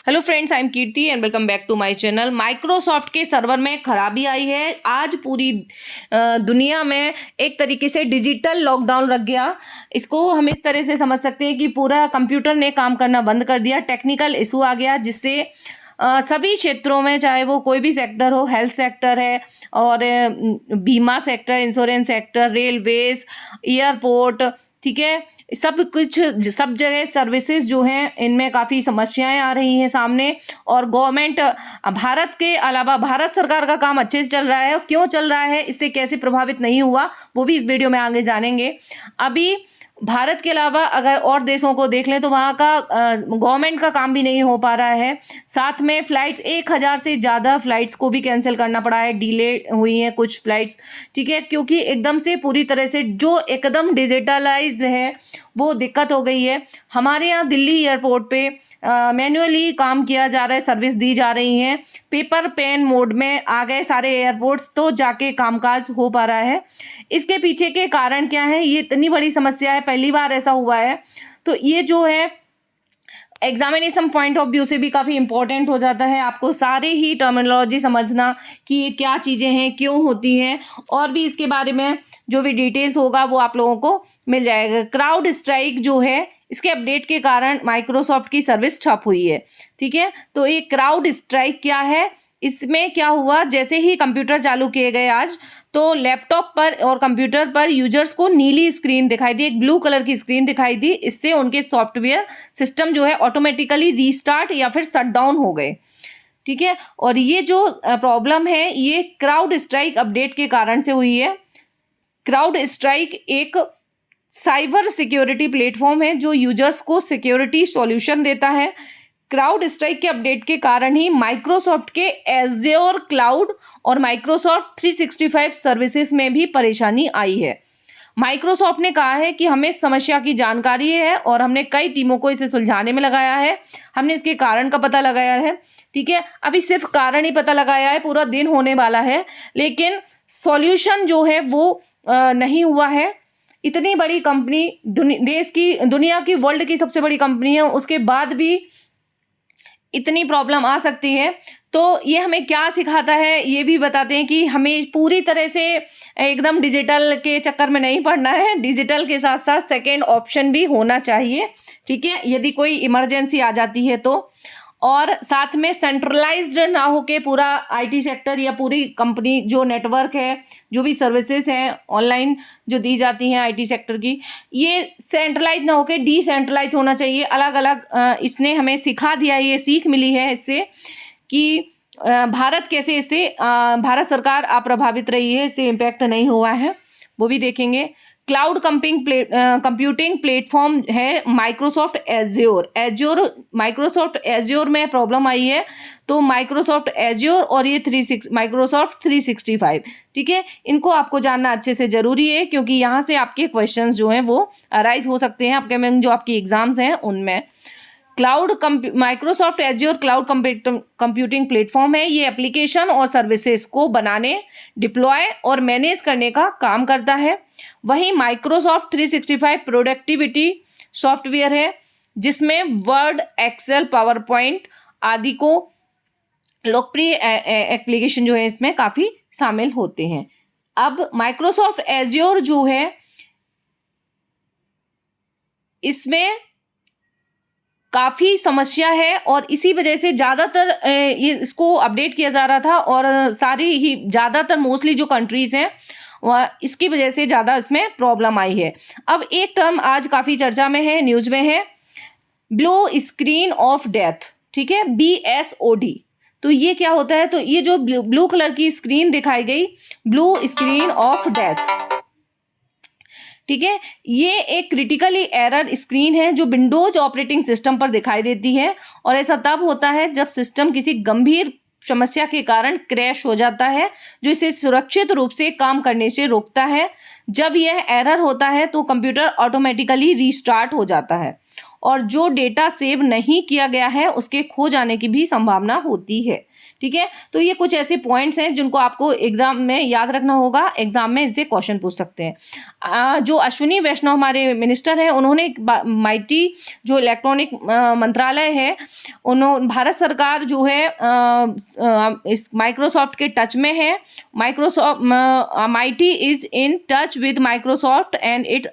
Hello friends, I am Kirti and welcome back to my channel. Microsoft के server में खराबी आई है। आज पूरी दुनिया में एक तरीके से डिजिटल लॉकडाउन लग गया। इसको हम इस तरह से समझ सकते हैं कि पूरा कंप्यूटर ने काम करना बंद कर दिया। टेक्निकल इशू आ गया जिससे सभी क्षेत्रों में, चाहे वो कोई भी सेक्टर हो, हेल्थ सेक्टर है और बीमा sector, insurance sector, railways, airport, ठीक है, सब कुछ, सब जगह सर्विसेज जो हैं इनमें काफ़ी समस्याएं आ रही हैं सामने। और गवर्नमेंट, भारत के अलावा भारत सरकार का काम अच्छे से चल रहा है। क्यों चल रहा है, इससे कैसे प्रभावित नहीं हुआ, वो भी इस वीडियो में आगे जानेंगे। अभी भारत के अलावा अगर और देशों को देख लें तो वहाँ का गवर्नमेंट का काम भी नहीं हो पा रहा है। साथ में फ्लाइट्स, 1000 से ज़्यादा फ्लाइट्स को भी कैंसिल करना पड़ा है, डिले हुई हैं कुछ फ्लाइट्स, ठीक है, क्योंकि एकदम से पूरी तरह से जो एकदम डिजिटलाइज्ड है वो दिक्कत हो गई है। हमारे यहाँ दिल्ली एयरपोर्ट पे मैन्युअली काम किया जा रहा है, सर्विस दी जा रही हैं। पेपर पेन मोड में आ गए सारे एयरपोर्ट्स, तो जाके कामकाज हो पा रहा है। इसके पीछे के कारण क्या है, ये इतनी बड़ी समस्या है, पहली बार ऐसा हुआ है। तो ये जो है एग्जामिनेशन पॉइंट ऑफ व्यू से भी काफ़ी इंपॉर्टेंट हो जाता है आपको सारे ही टर्मिनोलॉजी समझना कि ये क्या चीज़ें हैं, क्यों होती हैं, और भी इसके बारे में जो भी डिटेल्स होगा वो आप लोगों को मिल जाएगा। क्राउड स्ट्राइक जो है, इसके अपडेट के कारण माइक्रोसॉफ्ट की सर्विस ठप हुई है, ठीक है। तो ये क्राउड स्ट्राइक क्या है, इसमें क्या हुआ, जैसे ही कंप्यूटर चालू किए गए आज, तो लैपटॉप पर और कंप्यूटर पर यूजर्स को नीली स्क्रीन दिखाई दी, एक ब्लू कलर की स्क्रीन दिखाई दी। इससे उनके सॉफ्टवेयर सिस्टम जो है ऑटोमेटिकली रीस्टार्ट या फिर शट डाउन हो गए, ठीक है। और ये जो प्रॉब्लम है ये क्राउड स्ट्राइक अपडेट के कारण से हुई है। क्राउड स्ट्राइक एक साइबर सिक्योरिटी प्लेटफॉर्म है जो यूजर्स को सिक्योरिटी सॉल्यूशन देता है। क्राउड स्ट्राइक के अपडेट के कारण ही माइक्रोसॉफ्ट के एज़्योर क्लाउड और माइक्रोसॉफ्ट 365 सर्विसेज में भी परेशानी आई है। माइक्रोसॉफ्ट ने कहा है कि हमें समस्या की जानकारी है और हमने कई टीमों को इसे सुलझाने में लगाया है। हमने इसके कारण का पता लगाया है, ठीक है। अभी सिर्फ कारण ही पता लगाया है, पूरा दिन होने वाला है, लेकिन सॉल्यूशन जो है वो नहीं हुआ है। इतनी बड़ी कंपनी, देश की, दुनिया की, वर्ल्ड की सबसे बड़ी कंपनी है, उसके बाद भी इतनी प्रॉब्लम आ सकती है। तो ये हमें क्या सिखाता है, ये भी बताते हैं कि हमें पूरी तरह से एकदम डिजिटल के चक्कर में नहीं पड़ना है। डिजिटल के साथ साथ सेकेंड ऑप्शन भी होना चाहिए, ठीक है, यदि कोई इमरजेंसी आ जाती है तो। और साथ में सेंट्रलाइज्ड ना होके पूरा आईटी सेक्टर या पूरी कंपनी, जो नेटवर्क है, जो भी सर्विसेज हैं ऑनलाइन जो दी जाती हैं आईटी सेक्टर की, ये सेंट्रलाइज ना होके डिसेंट्रलाइज होना चाहिए, अलग अलग। इसने हमें सिखा दिया, ये सीख मिली है इससे कि भारत कैसे, इससे भारत सरकार अप्रभावित रही है, इससे इम्पैक्ट नहीं हुआ है, वो भी देखेंगे। क्लाउड कंप्यूटिंग प्लेटफॉर्म है माइक्रोसॉफ्ट एज्योर। माइक्रोसॉफ्ट एज्योर में प्रॉब्लम आई है, तो माइक्रोसॉफ्ट एज्योर और ये माइक्रोसॉफ्ट 365, ठीक है, इनको आपको जानना अच्छे से ज़रूरी है, क्योंकि यहाँ से आपके क्वेश्चंस जो हैं वो अराइज हो सकते हैं अपकमिंग जो आपकी एग्जाम्स हैं उनमें। Microsoft azure cloud computing platform है। ये एप्लीकेशन और सर्विसेज को बनाने, डिप्लॉय और मैनेज करने का काम करता है। वहीं माइक्रोसॉफ्ट 365 प्रोडक्टिविटी सॉफ्टवेयर है, जिसमें वर्ड, एक्सेल, पावर पॉइंट आदि को लोकप्रिय एप्लीकेशन जो है इसमें काफ़ी शामिल होते हैं। अब माइक्रोसॉफ्ट एज्योर जो है, इसमें काफ़ी समस्या है और इसी वजह से ज़्यादातर ये इसको अपडेट किया जा रहा था, और सारी ही ज़्यादातर मोस्टली जो कंट्रीज़ हैं वह इसकी वजह से ज़्यादा इसमें प्रॉब्लम आई है। अब एक टर्म आज काफ़ी चर्चा में है, न्यूज़ में है, ब्लू स्क्रीन ऑफ डेथ, ठीक है, BSOD। तो ये क्या होता है, तो ये जो ब्लू कलर की स्क्रीन दिखाई गई, ब्लू स्क्रीन ऑफ डेथ, ठीक है, ये एक क्रिटिकली एरर स्क्रीन है जो विंडोज ऑपरेटिंग सिस्टम पर दिखाई देती है। और ऐसा तब होता है जब सिस्टम किसी गंभीर समस्या के कारण क्रैश हो जाता है, जो इसे सुरक्षित रूप से काम करने से रोकता है। जब यह एरर होता है तो कंप्यूटर ऑटोमेटिकली रीस्टार्ट हो जाता है और जो डेटा सेव नहीं किया गया है उसके खो जाने की भी संभावना होती है, ठीक है। तो ये कुछ ऐसे पॉइंट्स हैं जिनको आपको एग्जाम में याद रखना होगा, एग्जाम में इनसे क्वेश्चन पूछ सकते हैं। जो अश्विनी वैष्णव हमारे मिनिस्टर हैं, उन्होंने माइटी जो इलेक्ट्रॉनिक मंत्रालय है, उन्होंने भारत सरकार जो है इस माइक्रोसॉफ्ट के टच में है। Microsoft mighty is in touch with Microsoft and it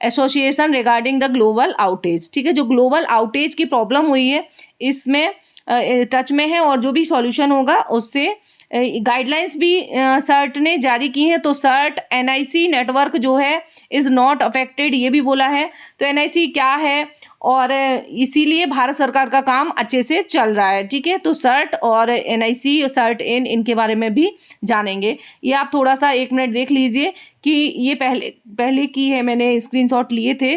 association regarding the global outage, ठीक है। जो ग्लोबल आउटेज की प्रॉब्लम हुई है इसमें टच में है, और जो भी सॉल्यूशन होगा उससे गाइडलाइंस भी सर्ट ने जारी की हैं। तो सर्ट एनआईसी नेटवर्क जो है इज़ नॉट अफेक्टेड, ये भी बोला है। तो एनआईसी क्या है, और इसीलिए भारत सरकार का काम अच्छे से चल रहा है, ठीक है। तो सर्ट और एनआईसी, सर्ट इन, इनके बारे में भी जानेंगे। ये आप थोड़ा सा 1 मिनट देख लीजिए कि ये पहले की है, मैंने स्क्रीनशॉट लिए थे।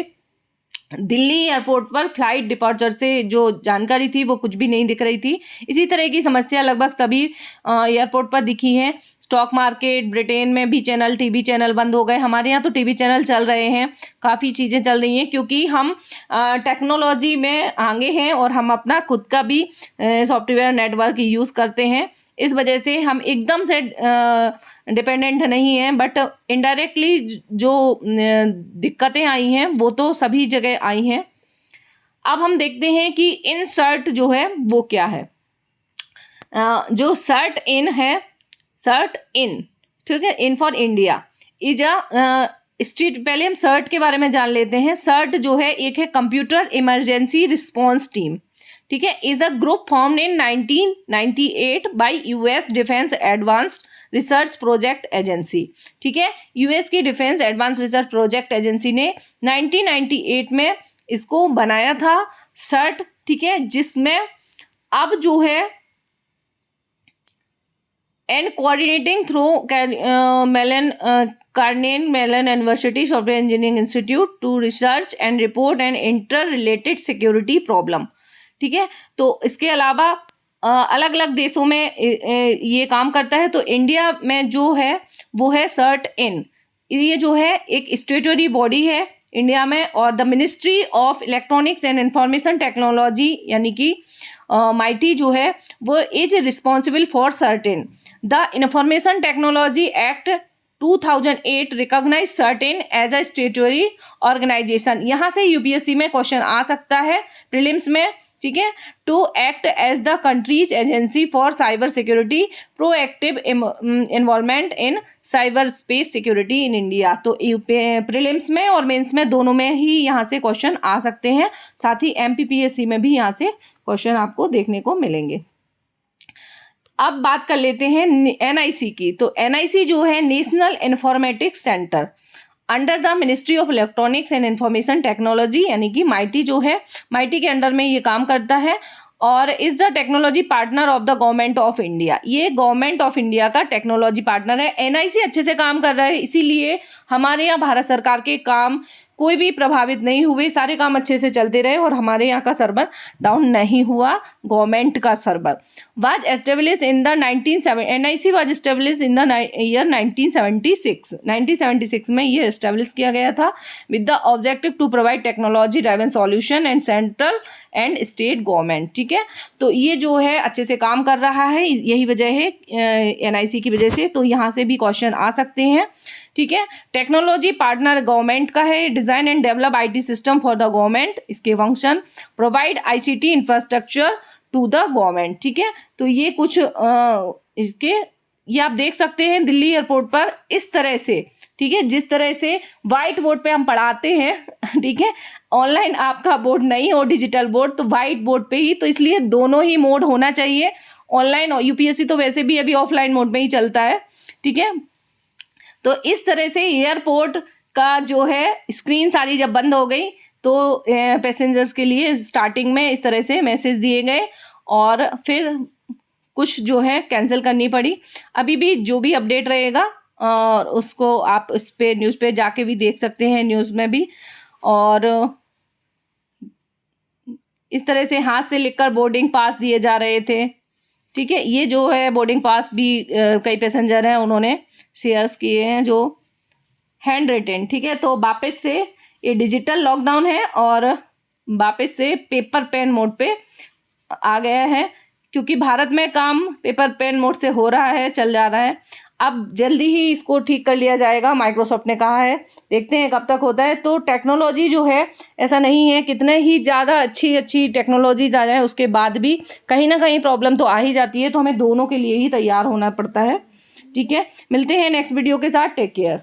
दिल्ली एयरपोर्ट पर फ्लाइट डिपार्चर से जो जानकारी थी वो कुछ भी नहीं दिख रही थी। इसी तरह की समस्या लगभग सभी एयरपोर्ट पर दिखी है। स्टॉक मार्केट, ब्रिटेन में भी चैनल, टीवी चैनल बंद हो गए। हमारे यहाँ तो टीवी चैनल चल रहे हैं, काफ़ी चीज़ें चल रही हैं, क्योंकि हम टेक्नोलॉजी में आगे हैं और हम अपना खुद का भी सॉफ्टवेयर नेटवर्क यूज़ करते हैं। इस वजह से हम एकदम से डिपेंडेंट नहीं हैं, बट इनडायरेक्टली जो दिक्कतें आई हैं वो तो सभी जगह आई हैं। अब हम देखते हैं कि इन सर्ट जो है वो क्या है। जो सर्ट इन है, सर्ट इन, ठीक है, in for India is a state. पहले हम सर्ट के बारे में जान लेते हैं। सर्ट जो है एक है कंप्यूटर इमरजेंसी रिस्पॉन्स टीम, ठीक है, is a group formed in 1998 bye US defence advanced research project agency, ठीक है। यूएस की defence advance research project agency ने 1998 में इसको बनाया था सर्ट, ठीक है, जिसमें अब जो है and coordinating through Carnegie Mellon University software engineering institute to research and report and interrelated security problem, ठीक है। तो इसके अलावा अलग अलग देशों में ये काम करता है। तो इंडिया में जो है वो है सर्ट इन। ये जो है एक स्टेटरी बॉडी है इंडिया में, और the ministry of electronics and information technology यानी कि माइटी जो है वो is responsible for CERT In. The information technology act 2008 recognise CERT In as a statutory organisation. यहाँ से यूपीएससी में क्वेश्चन आ सकता है प्रीलिम्स में, ठीक है। To act as the country's agency for cyber security, proactive involvement in cyber space security in India. तो prelims में और मेंस में दोनों में ही यहाँ से क्वेश्चन आ सकते हैं। साथ ही एमपीपीएससी में भी यहाँ से क्वेश्चन आपको देखने को मिलेंगे। अब बात कर लेते हैं एनआईसी की। तो एनआईसी जो है national informatics centre under the ministry of electronics and information technology यानी कि माइटी जो है, माइटी के अंडर में ये काम करता है, और is the technology partner of the government of India. ये गवर्नमेंट ऑफ इंडिया का टेक्नोलॉजी पार्टनर है। एनआईसी अच्छे से काम कर रहा है, इसीलिए हमारे यहाँ भारत सरकार के काम कोई भी प्रभावित नहीं हुए, सारे काम अच्छे से चलते रहे और हमारे यहाँ का सर्वर डाउन नहीं हुआ। गवर्नमेंट का server was establish in the 1970, NIC was establish in the year 1976। 1976 में ये एस्टेब्लिश किया गया था with the objective to provide technology driven solution and central and state government, ठीक है। तो ये जो है अच्छे से काम कर रहा है, यही वजह है एनआईसी की वजह से। तो यहाँ से भी क्वेश्चन आ सकते हैं, ठीक है। टेक्नोलॉजी पार्टनर गवर्नमेंट का है। Design and develop IT system for the government, इसके function provide ICT infrastructure to the government, ठीक है। तो ये कुछ इसके ये आप देख सकते हैं दिल्ली एयरपोर्ट पर इस तरह से, ठीक है, जिस तरह से व्हाइट बोर्ड पे हम पढ़ाते हैं, ठीक है, ऑनलाइन आपका बोर्ड नहीं हो डिजिटल बोर्ड, तो व्हाइट बोर्ड पे ही, तो इसलिए दोनों ही मोड होना चाहिए, ऑनलाइन और यूपीएससी तो वैसे भी अभी ऑफलाइन मोड में ही चलता है, ठीक है। तो इस तरह से एयरपोर्ट का जो है स्क्रीन सारी जब बंद हो गई तो पैसेंजर्स के लिए स्टार्टिंग में इस तरह से मैसेज दिए गए और फिर कुछ जो है कैंसिल करनी पड़ी। अभी भी जो भी अपडेट रहेगा और उसको आप उस पे न्यूज़ पे जाके भी देख सकते हैं, न्यूज़ में भी। और इस तरह से हाथ से लिखकर बोर्डिंग पास दिए जा रहे थे, ठीक है। ये जो है बोर्डिंग पास भी कई पैसेंजर हैं उन्होंने शेयर्स किए हैं जो हैंड रिटेन, ठीक है। तो वापस से ये डिजिटल लॉकडाउन है और वापस से पेपर पेन मोड पे आ गया है क्योंकि भारत में काम पेपर पेन मोड से हो रहा है, चल जा रहा है। अब जल्दी ही इसको ठीक कर लिया जाएगा, माइक्रोसॉफ्ट ने कहा है। देखते हैं कब तक होता है। तो टेक्नोलॉजी जो है, ऐसा नहीं है, कितने ही ज़्यादा अच्छी अच्छी टेक्नोलॉजीज आ जाए उसके बाद भी कहीं ना कहीं प्रॉब्लम तो आ ही जाती है। तो हमें दोनों के लिए ही तैयार होना पड़ता है। ठीक है, मिलते हैं नेक्स्ट वीडियो के साथ। Take care.